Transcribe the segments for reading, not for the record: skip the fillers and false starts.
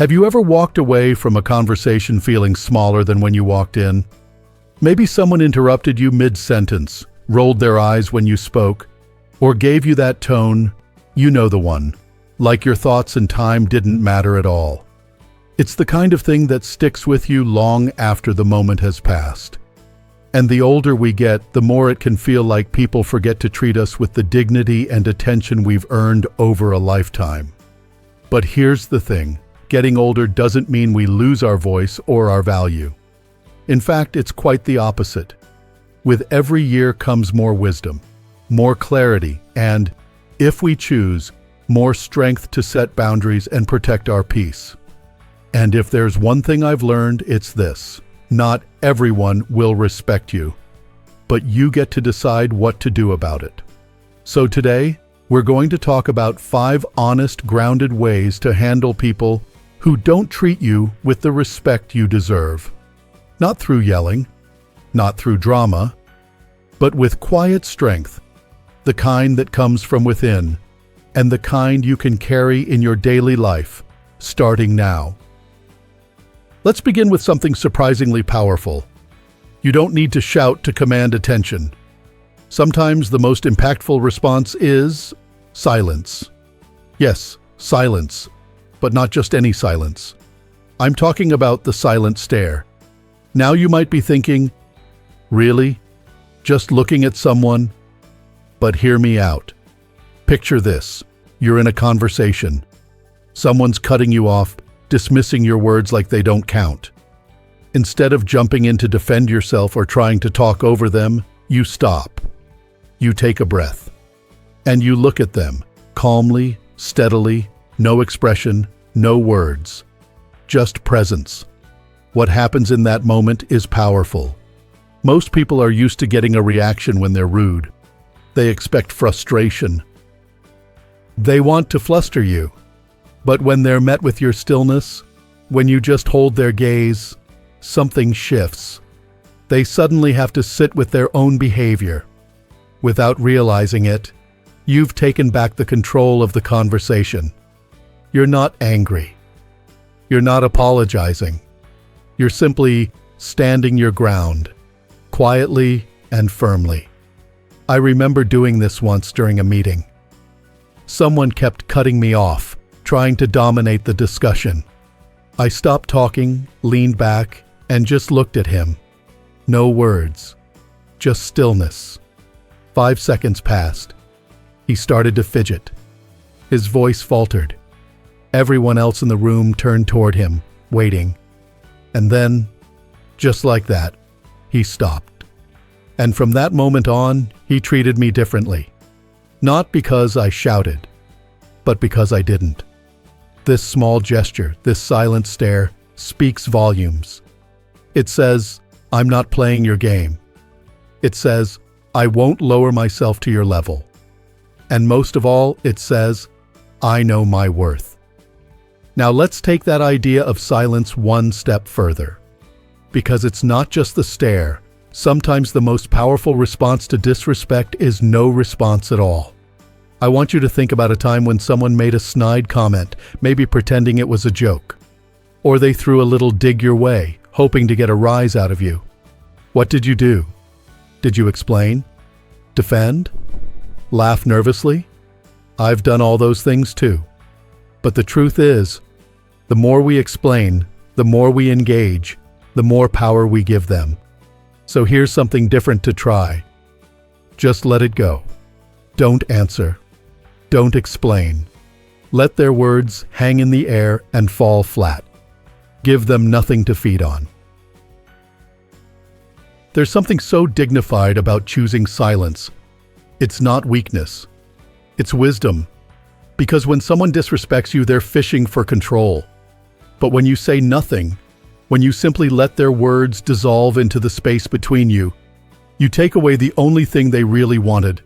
Have you ever walked away from a conversation feeling smaller than when you walked in? Maybe someone interrupted you mid-sentence, rolled their eyes when you spoke, or gave you that tone, you know the one, like your thoughts and time didn't matter at all. It's the kind of thing that sticks with you long after the moment has passed. And the older we get, the more it can feel like people forget to treat us with the dignity and attention we've earned over a lifetime. But here's the thing, getting older doesn't mean we lose our voice or our value. In fact, it's quite the opposite. With every year comes more wisdom, more clarity, and, if we choose, more strength to set boundaries and protect our peace. And if there's one thing I've learned, it's this. Not everyone will respect you, but you get to decide what to do about it. So today, we're going to talk about 5 honest, grounded ways to handle people who don't treat you with the respect you deserve. Not through yelling, not through drama, but with quiet strength, the kind that comes from within, and the kind you can carry in your daily life, starting now. Let's begin with something surprisingly powerful. You don't need to shout to command attention. Sometimes the most impactful response is silence. Yes, silence, but not just any silence. I'm talking about the silent stare. Now you might be thinking, really? Just looking at someone? But hear me out. Picture this. You're in a conversation. Someone's cutting you off, dismissing your words like they don't count. Instead of jumping in to defend yourself or trying to talk over them, you stop. You take a breath. And you look at them, calmly, steadily, no expression, no words. Just presence. What happens in that moment is powerful. Most people are used to getting a reaction when they're rude. They expect frustration. They want to fluster you. But when they're met with your stillness, when you just hold their gaze, something shifts. They suddenly have to sit with their own behavior. Without realizing it, you've taken back the control of the conversation. You're not angry. You're not apologizing. You're simply standing your ground, quietly and firmly. I remember doing this once during a meeting. Someone kept cutting me off, trying to dominate the discussion. I stopped talking, leaned back, and just looked at him. No words, just stillness. 5 seconds passed. He started to fidget. His voice faltered. Everyone else in the room turned toward him, waiting. And then, just like that, he stopped. And from that moment on, he treated me differently. Not because I shouted, but because I didn't. This small gesture, this silent stare, speaks volumes. It says, I'm not playing your game. It says, I won't lower myself to your level. And most of all, it says, I know my worth. Now let's take that idea of silence one step further. Because it's not just the stare. Sometimes the most powerful response to disrespect is no response at all. I want you to think about a time when someone made a snide comment, maybe pretending it was a joke. Or they threw a little dig your way, hoping to get a rise out of you. What did you do? Did you explain? Defend? Laugh nervously? I've done all those things too. But the truth is, the more we explain, the more we engage, the more power we give them. So here's something different to try. Just let it go. Don't answer. Don't explain. Let their words hang in the air and fall flat. Give them nothing to feed on. There's something so dignified about choosing silence. It's not weakness. It's wisdom. Because when someone disrespects you, they're fishing for control. But when you say nothing, when you simply let their words dissolve into the space between you, you take away the only thing they really wanted,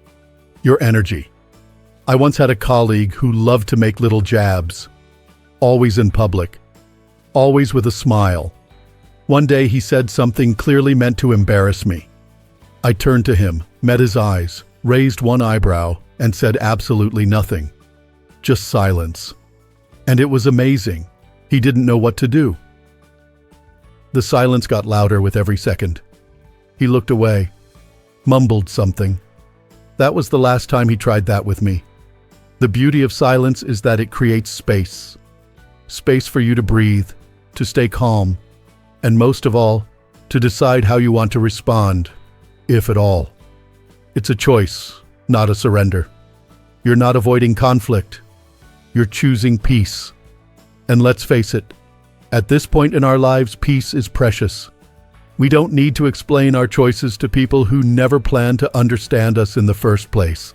your energy. I once had a colleague who loved to make little jabs, always in public, always with a smile. One day he said something clearly meant to embarrass me. I turned to him, met his eyes, raised one eyebrow, and said absolutely nothing. Just silence. And it was amazing. He didn't know what to do. The silence got louder with every second. He looked away, mumbled something. That was the last time he tried that with me. The beauty of silence is that it creates space. Space for you to breathe, to stay calm, and most of all, to decide how you want to respond, if at all. It's a choice, not a surrender. You're not avoiding conflict. You're choosing peace. And let's face it, at this point in our lives, peace is precious. We don't need to explain our choices to people who never plan to understand us in the first place.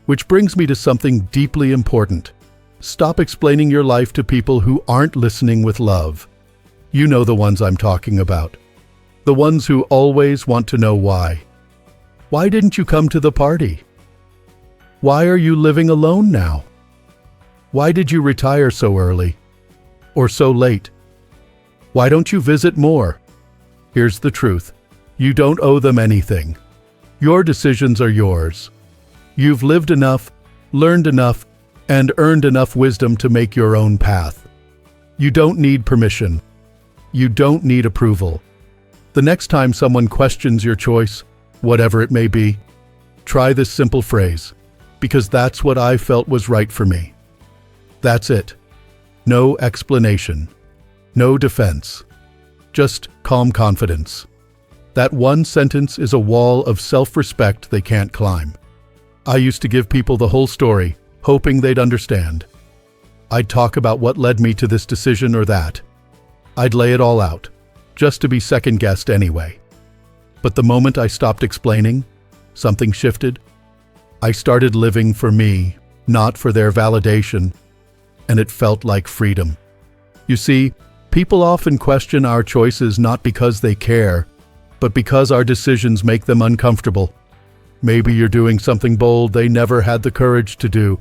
Which brings me to something deeply important. Stop explaining your life to people who aren't listening with love. You know the ones I'm talking about. The ones who always want to know why. Why didn't you come to the party? Why are you living alone now? Why did you retire so early? Or so late? Why don't you visit more? Here's the truth. You don't owe them anything. Your decisions are yours. You've lived enough, learned enough, and earned enough wisdom to make your own path. You don't need permission. You don't need approval. The next time someone questions your choice, whatever it may be, try this simple phrase, because that's what I felt was right for me. That's it. No explanation. No defense. Just calm confidence. That one sentence is a wall of self-respect they can't climb. I used to give people the whole story, hoping they'd understand. I'd talk about what led me to this decision or that. I'd lay it all out, just to be second-guessed anyway. But the moment I stopped explaining, something shifted. I started living for me, not for their validation, and it felt like freedom. You see, people often question our choices not because they care, but because our decisions make them uncomfortable. Maybe you're doing something bold they never had the courage to do.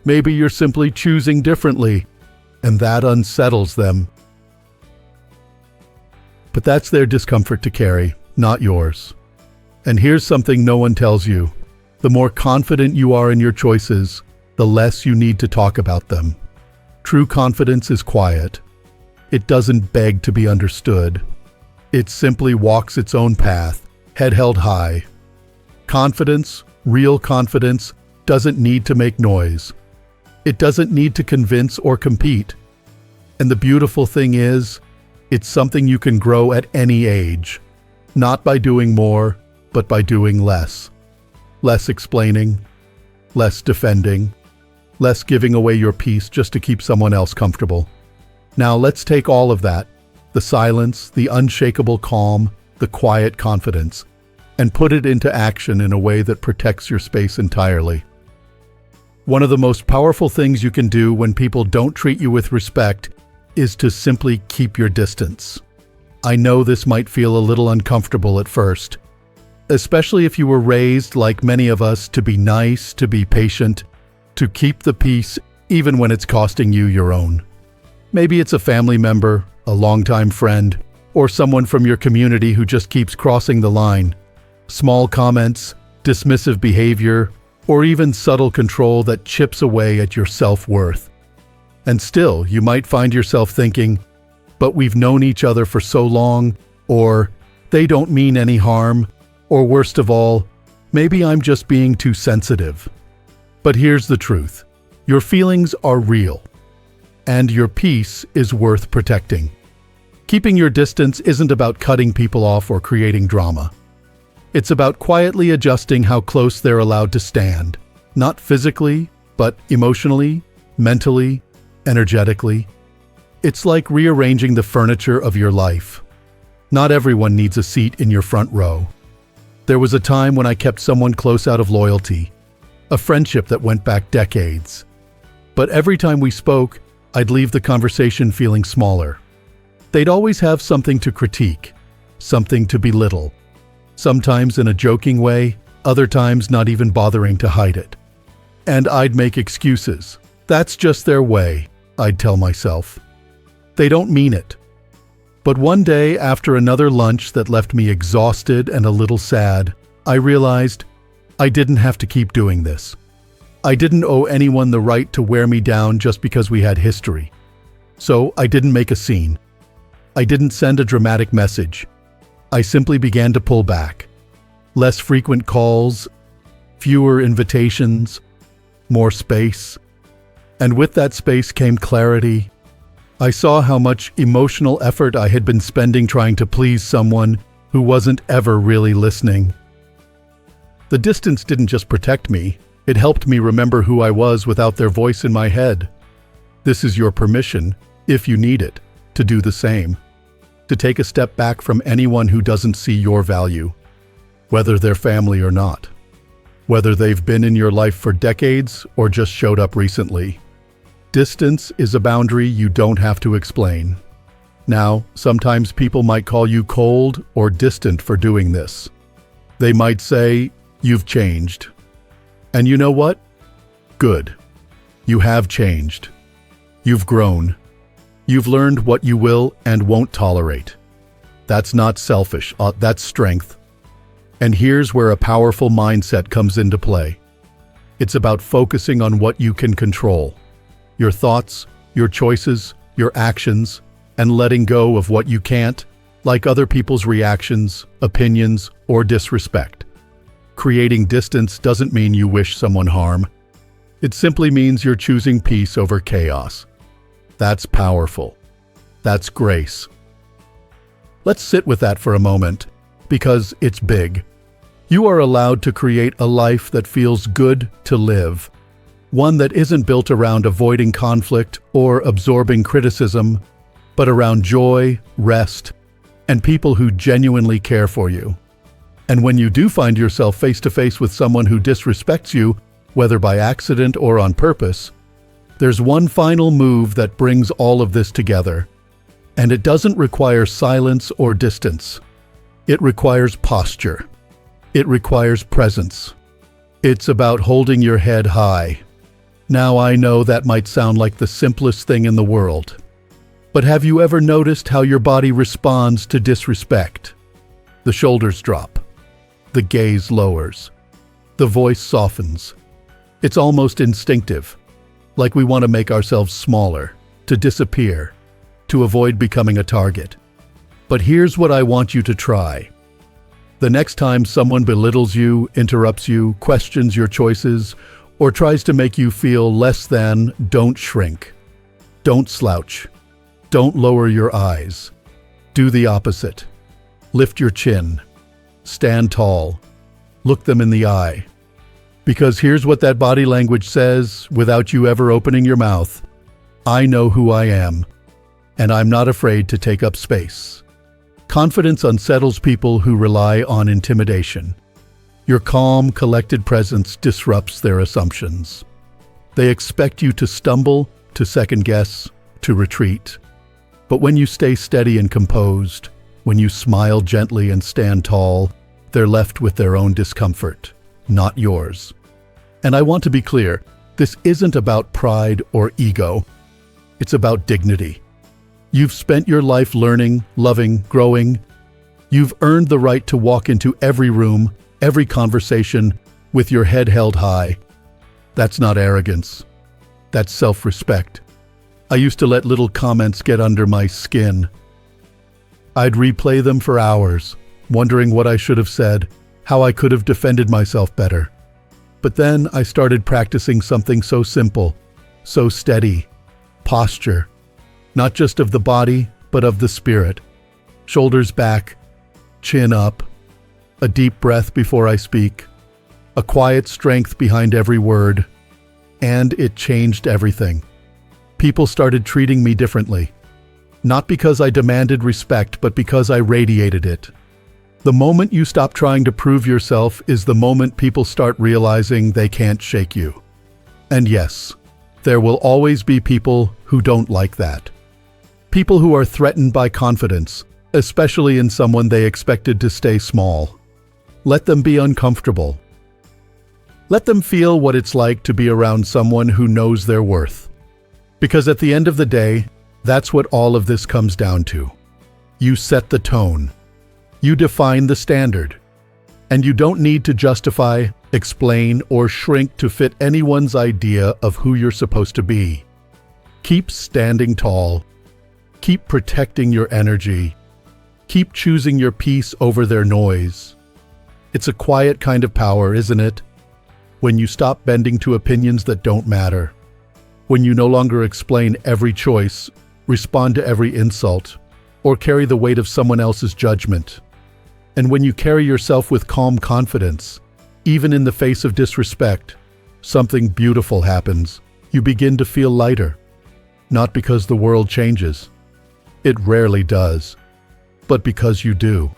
Maybe you're simply choosing differently, and that unsettles them. But that's their discomfort to carry, not yours. And here's something no one tells you. The more confident you are in your choices, the less you need to talk about them. True confidence is quiet. It doesn't beg to be understood. It simply walks its own path, head held high. Confidence, real confidence, doesn't need to make noise. It doesn't need to convince or compete. And the beautiful thing is, it's something you can grow at any age. Not by doing more, but by doing less. Less explaining, less defending, less giving away your peace just to keep someone else comfortable. Now let's take all of that, the silence, the unshakable calm, the quiet confidence, and put it into action in a way that protects your space entirely. One of the most powerful things you can do when people don't treat you with respect is to simply keep your distance. I know this might feel a little uncomfortable at first, especially if you were raised, like many of us, to be nice, to be patient, to keep the peace even when it's costing you your own. Maybe it's a family member, a longtime friend, or someone from your community who just keeps crossing the line. Small comments, dismissive behavior, or even subtle control that chips away at your self-worth. And still, you might find yourself thinking, but we've known each other for so long, or they don't mean any harm, or worst of all, maybe I'm just being too sensitive. But here's the truth. Your feelings are real, and your peace is worth protecting. Keeping your distance isn't about cutting people off or creating drama. It's about quietly adjusting how close they're allowed to stand, not physically, but emotionally, mentally, energetically. It's like rearranging the furniture of your life. Not everyone needs a seat in your front row. There was a time when I kept someone close out of loyalty, a friendship that went back decades. But every time we spoke, I'd leave the conversation feeling smaller. They'd always have something to critique, something to belittle. Sometimes in a joking way, other times not even bothering to hide it. And I'd make excuses. That's just their way, I'd tell myself. They don't mean it. But one day, after another lunch that left me exhausted and a little sad, I realized I didn't have to keep doing this. I didn't owe anyone the right to wear me down just because we had history. So I didn't make a scene. I didn't send a dramatic message. I simply began to pull back. Less frequent calls, fewer invitations, more space. And with that space came clarity. I saw how much emotional effort I had been spending trying to please someone who wasn't ever really listening. The distance didn't just protect me, it helped me remember who I was without their voice in my head. This is your permission, if you need it, to do the same. To take a step back from anyone who doesn't see your value, whether they're family or not. Whether they've been in your life for decades or just showed up recently. Distance is a boundary you don't have to explain. Now, sometimes people might call you cold or distant for doing this. They might say, "You've changed." And you know what? Good. You have changed. You've grown. You've learned what you will and won't tolerate. That's not selfish, that's strength. And here's where a powerful mindset comes into play. It's about focusing on what you can control. Your thoughts, your choices, your actions, and letting go of what you can't, like other people's reactions, opinions, or disrespect. Creating distance doesn't mean you wish someone harm. It simply means you're choosing peace over chaos. That's powerful. That's grace. Let's sit with that for a moment, because it's big. You are allowed to create a life that feels good to live. One that isn't built around avoiding conflict or absorbing criticism, but around joy, rest, and people who genuinely care for you. And when you do find yourself face to face with someone who disrespects you, whether by accident or on purpose, there's one final move that brings all of this together. And it doesn't require silence or distance. It requires posture. It requires presence. It's about holding your head high. Now I know that might sound like the simplest thing in the world. But have you ever noticed how your body responds to disrespect? The shoulders drop. The gaze lowers. The voice softens. It's almost instinctive, like we want to make ourselves smaller, to disappear, to avoid becoming a target. But here's what I want you to try. The next time someone belittles you, interrupts you, questions your choices, or tries to make you feel less than, don't shrink. Don't slouch. Don't lower your eyes. Do the opposite. Lift your chin. Stand tall. Look them in the eye. Because here's what that body language says without you ever opening your mouth. I know who I am, and I'm not afraid to take up space. Confidence unsettles people who rely on intimidation. Your calm, collected presence disrupts their assumptions. They expect you to stumble, to second guess, to retreat. But when you stay steady and composed, when you smile gently and stand tall, they're left with their own discomfort, not yours. And I want to be clear, this isn't about pride or ego. It's about dignity. You've spent your life learning, loving, growing. You've earned the right to walk into every room, every conversation, with your head held high. That's not arrogance. That's self-respect. I used to let little comments get under my skin. I'd replay them for hours, wondering what I should have said, how I could have defended myself better. But then I started practicing something so simple, so steady. Posture. Not just of the body, but of the spirit. Shoulders back, chin up, a deep breath before I speak, a quiet strength behind every word. And it changed everything. People started treating me differently. Not because I demanded respect, but because I radiated it. The moment you stop trying to prove yourself is the moment people start realizing they can't shake you. And yes, there will always be people who don't like that. People who are threatened by confidence, especially in someone they expected to stay small. Let them be uncomfortable. Let them feel what it's like to be around someone who knows their worth. Because at the end of the day, that's what all of this comes down to. You set the tone. You define the standard. And you don't need to justify, explain, or shrink to fit anyone's idea of who you're supposed to be. Keep standing tall, Keep protecting your energy. Keep choosing your peace over their noise. It's a quiet kind of power, isn't it? When you stop bending to opinions that don't matter. When you no longer explain every choice, respond to every insult, or carry the weight of someone else's judgment. And when you carry yourself with calm confidence, even in the face of disrespect, something beautiful happens. You begin to feel lighter. Not because the world changes. It rarely does. But because you do.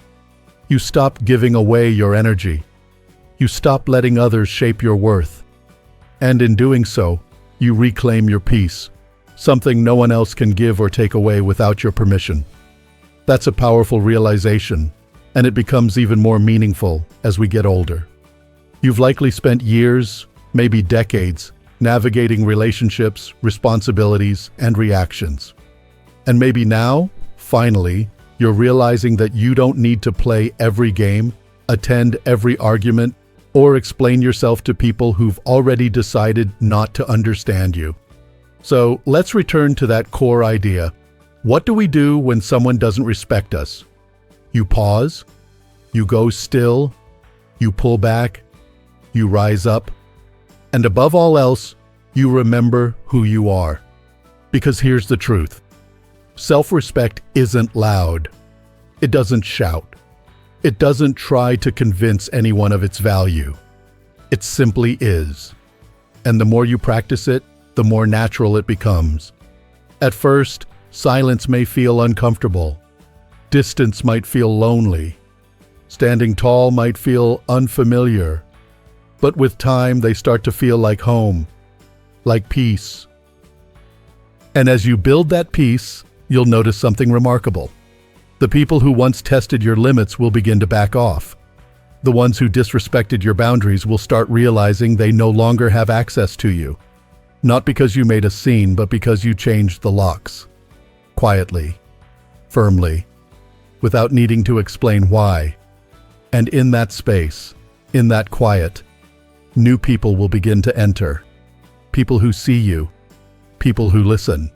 You stop giving away your energy. You stop letting others shape your worth. And in doing so, you reclaim your peace, something no one else can give or take away without your permission. That's a powerful realization, and it becomes even more meaningful as we get older. You've likely spent years, maybe decades, navigating relationships, responsibilities, and reactions. And maybe now, finally, you're realizing that you don't need to play every game, attend every argument, or explain yourself to people who've already decided not to understand you. So let's return to that core idea. What do we do when someone doesn't respect us? You pause, you go still, you pull back, you rise up, and above all else, you remember who you are. Because here's the truth. Self-respect isn't loud. It doesn't shout. It doesn't try to convince anyone of its value. It simply is. And the more you practice it, the more natural it becomes. At first, silence may feel uncomfortable. Distance might feel lonely. Standing tall might feel unfamiliar. But with time, they start to feel like home, like peace. And as you build that peace, you'll notice something remarkable. The people who once tested your limits will begin to back off. The ones who disrespected your boundaries will start realizing they no longer have access to you. Not because you made a scene, but because you changed the locks. Quietly, firmly, without needing to explain why. And in that space, in that quiet, new people will begin to enter. People who see you, people who listen,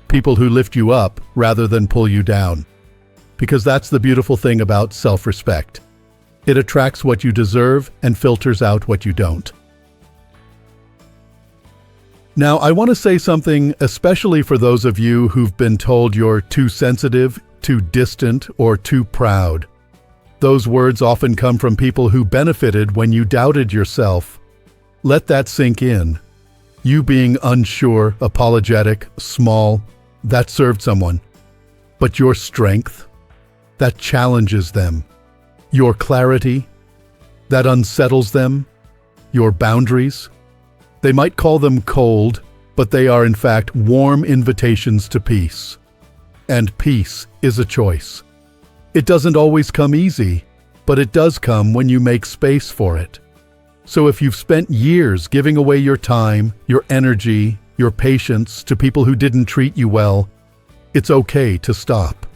people who lift you up rather than pull you down. Because that's the beautiful thing about self-respect. It attracts what you deserve and filters out what you don't. Now, I want to say something especially for those of you who've been told you're too sensitive, too distant, or too proud. Those words often come from people who benefited when you doubted yourself. Let that sink in. You being unsure, apologetic, small, that served someone. But your strength, that challenges them. Your clarity, that unsettles them. Your boundaries, they might call them cold, but they are in fact warm invitations to peace. And peace is a choice. It doesn't always come easy, but it does come when you make space for it. So if you've spent years giving away your time, your energy, your patience to people who didn't treat you well, it's okay to stop.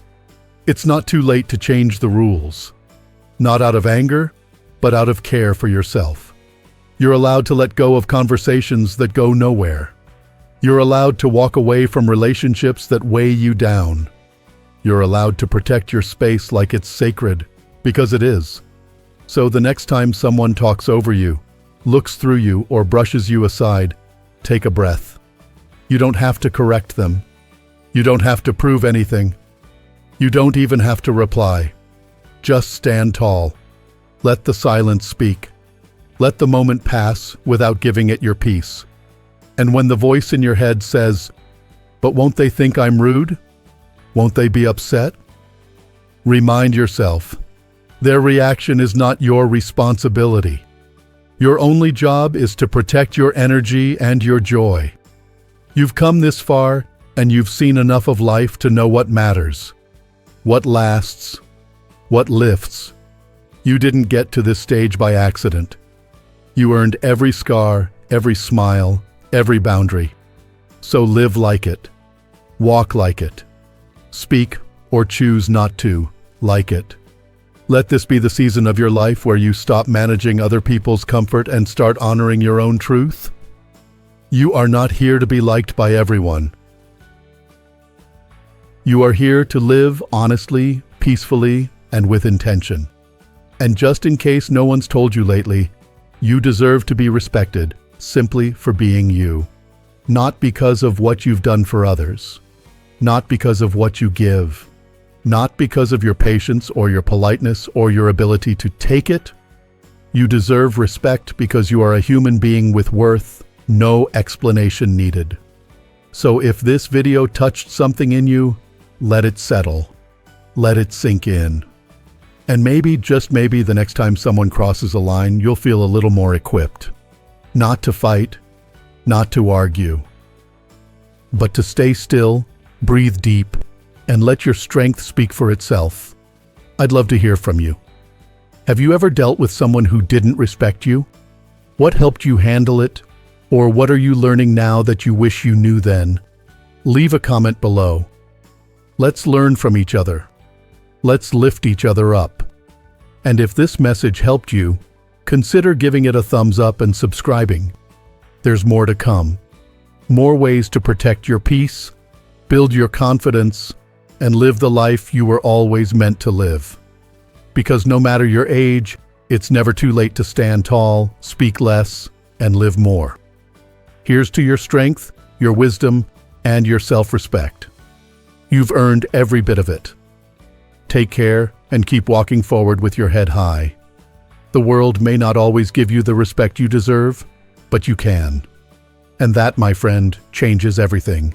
It's not too late to change the rules. Not out of anger, but out of care for yourself. You're allowed to let go of conversations that go nowhere. You're allowed to walk away from relationships that weigh you down. You're allowed to protect your space like it's sacred, because it is. So the next time someone talks over you, looks through you, or brushes you aside, take a breath. You don't have to correct them. You don't have to prove anything. You don't even have to reply. Just stand tall. Let the silence speak. Let the moment pass without giving it your peace. And when the voice in your head says, "But won't they think I'm rude? Won't they be upset?" Remind yourself, their reaction is not your responsibility. Your only job is to protect your energy and your joy. You've come this far, and you've seen enough of life to know what matters, what lasts, what lifts. You didn't get to this stage by accident. You earned every scar, every smile, every boundary. So live like it. Walk like it. Speak, or choose not to, like it. Let this be the season of your life where you stop managing other people's comfort and start honoring your own truth. You are not here to be liked by everyone. You are here to live honestly, peacefully, and with intention. And just in case no one's told you lately, you deserve to be respected simply for being you. Not because of what you've done for others. Not because of what you give. Not because of your patience or your politeness or your ability to take it. You deserve respect because you are a human being with worth, no explanation needed. So if this video touched something in you, let it settle. Let it sink in. And maybe, just maybe, the next time someone crosses a line, you'll feel a little more equipped. Not to fight, not to argue, but to stay still, breathe deep, and let your strength speak for itself. I'd love to hear from you. Have you ever dealt with someone who didn't respect you? What helped you handle it? Or what are you learning now that you wish you knew then? Leave a comment below. Let's learn from each other. Let's lift each other up. And if this message helped you, consider giving it a thumbs up and subscribing. There's more to come. More ways to protect your peace, build your confidence, and live the life you were always meant to live. Because no matter your age, it's never too late to stand tall, speak less, and live more. Here's to your strength, your wisdom, and your self-respect. You've earned every bit of it. Take care and keep walking forward with your head high. The world may not always give you the respect you deserve, but you can. And that, my friend, changes everything.